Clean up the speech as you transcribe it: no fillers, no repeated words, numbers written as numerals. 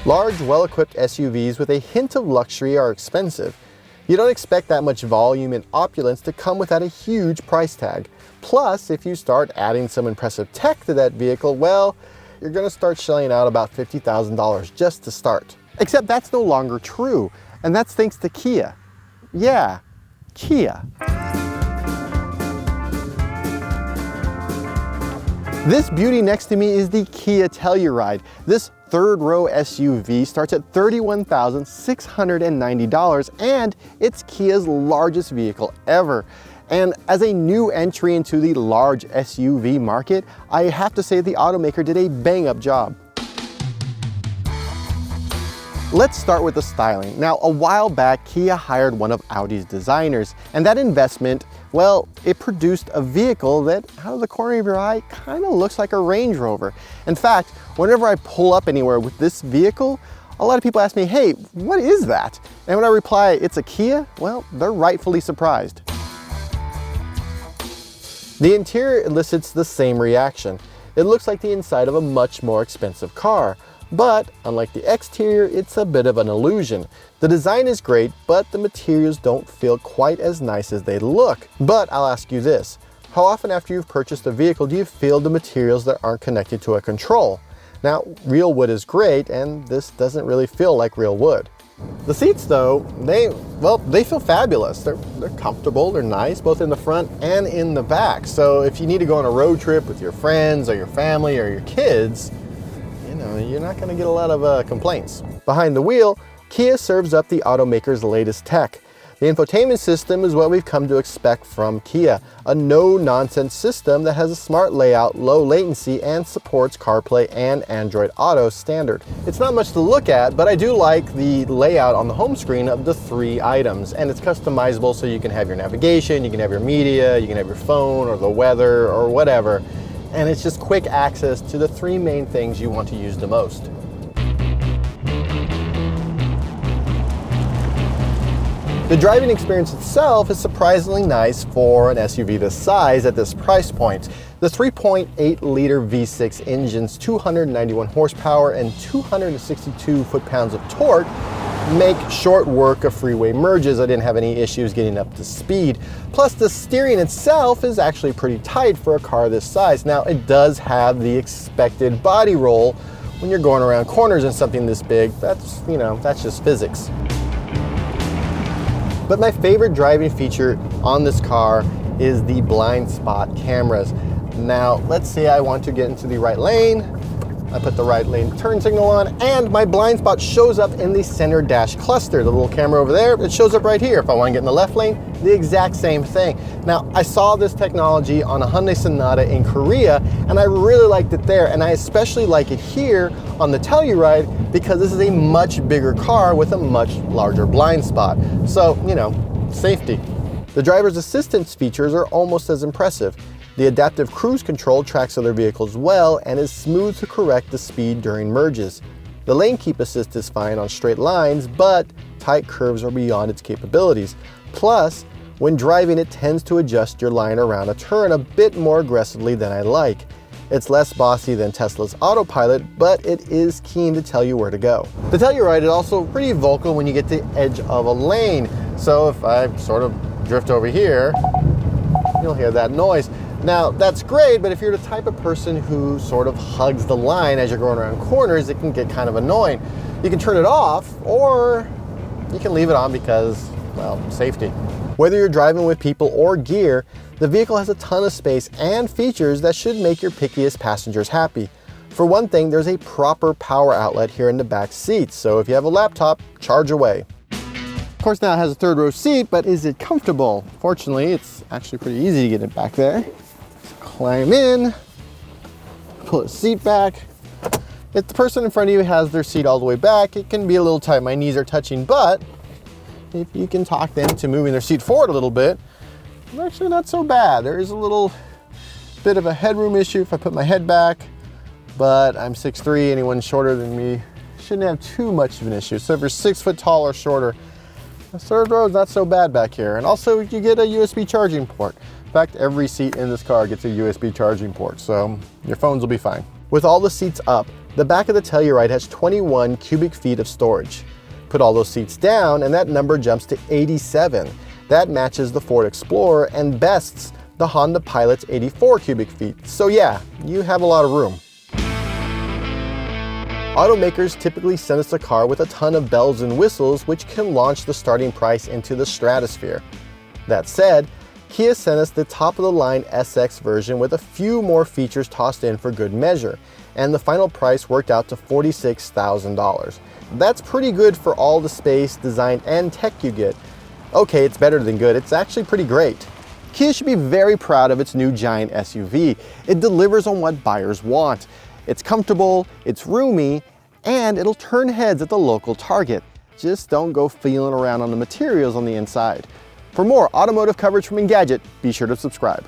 Large, well-equipped SUVs with a hint of luxury are expensive. You don't expect that much volume and opulence to come without a huge price tag. Plus, if you start adding some impressive tech to that vehicle, well, you're going to start shelling out about $50,000 just to start. Except that's no longer true, and that's thanks to Kia. Yeah, Kia. This beauty next to me is the Kia Telluride. This third-row SUV starts at $31,690, and it's Kia's largest vehicle ever. And as a new entry into the large SUV market, I have to say the automaker did a bang-up job. Let's start with the styling. Now, a while back, Kia hired one of Audi's designers, and that investment, well, it produced a vehicle that, out of the corner of your eye, kind of looks like a Range Rover. In fact, whenever I pull up anywhere with this vehicle, a lot of people ask me, hey, what is that? And when I reply, it's a Kia, well, they're rightfully surprised. The interior elicits the same reaction. It looks like the inside of a much more expensive car. But unlike the exterior, it's a bit of an illusion. The design is great, but the materials don't feel quite as nice as they look. But I'll ask you this, how often after you've purchased a vehicle do you feel the materials that aren't connected to a control? Now, real wood is great, and this doesn't really feel like real wood. The seats though, they feel fabulous. They're comfortable, they're nice, both in the front and in the back. So if you need to go on a road trip with your friends or your family or your kids, you're not going to get a lot of complaints. Behind the wheel, Kia serves up the automaker's latest tech. The infotainment system is what we've come to expect from Kia, a no-nonsense system that has a smart layout, low latency, and supports CarPlay and Android Auto standard. It's not much to look at, but I do like the layout on the home screen of the 3 items, and it's customizable so you can have your navigation, you can have your media, you can have your phone or the weather or whatever. And it's just quick access to the 3 main things you want to use the most. The driving experience itself is surprisingly nice for an SUV this size at this price point. The 3.8-liter V6 engine's 291 horsepower and 262 foot-pounds of torque make short work of freeway merges. I didn't have any issues getting up to speed. Plus, the steering itself is actually pretty tight for a car this size. Now, it does have the expected body roll when you're going around corners in something this big. That's just physics. But my favorite driving feature on this car is the blind spot cameras. Now, let's say I want to get into the right lane. I put the right lane turn signal on, and my blind spot shows up in the center dash cluster. The little camera over there, it shows up right here. If I want to get in the left lane, the exact same thing. Now, I saw this technology on a Hyundai Sonata in Korea, and I really liked it there, and I especially like it here on the Telluride because this is a much bigger car with a much larger blind spot. So, safety. The driver's assistance features are almost as impressive. The adaptive cruise control tracks other vehicles well and is smooth to correct the speed during merges. The lane keep assist is fine on straight lines, but tight curves are beyond its capabilities. Plus, when driving, it tends to adjust your line around a turn a bit more aggressively than I like. It's less bossy than Tesla's autopilot, but it is keen to tell you where to go. The Telluride is also pretty vocal when you get to the edge of a lane. So if I sort of drift over here, you'll hear that noise. Now, that's great, but if you're the type of person who sort of hugs the line as you're going around corners, it can get kind of annoying. You can turn it off, or you can leave it on because, well, safety. Whether you're driving with people or gear, the vehicle has a ton of space and features that should make your pickiest passengers happy. For one thing, there's a proper power outlet here in the back seats, so if you have a laptop, charge away. Of course, now it has a 3rd row seat, but is it comfortable? Fortunately, it's actually pretty easy to get it back there. Climb in, pull the seat back. If the person in front of you has their seat all the way back, it can be a little tight. My knees are touching, but if you can talk them into moving their seat forward a little bit, it's actually not so bad. There is a little bit of a headroom issue if I put my head back, but I'm 6'3", anyone shorter than me shouldn't have too much of an issue. So if you're 6 foot tall or shorter, the 3rd row is not so bad back here. And also you get a USB charging port. In fact, every seat in this car gets a USB charging port, so your phones will be fine. With all the seats up, the back of the Telluride has 21 cubic feet of storage. Put all those seats down and that number jumps to 87. That matches the Ford Explorer and bests the Honda Pilot's 84 cubic feet. So yeah, you have a lot of room. Automakers typically send us a car with a ton of bells and whistles, which can launch the starting price into the stratosphere. That said, Kia sent us the top-of-the-line SX version with a few more features tossed in for good measure, and the final price worked out to $46,000. That's pretty good for all the space, design, and tech you get. Okay, it's better than good, it's actually pretty great. Kia should be very proud of its new giant SUV. It delivers on what buyers want. It's comfortable, it's roomy, and it'll turn heads at the local Target. Just don't go feeling around on the materials on the inside. For more automotive coverage from Engadget, be sure to subscribe.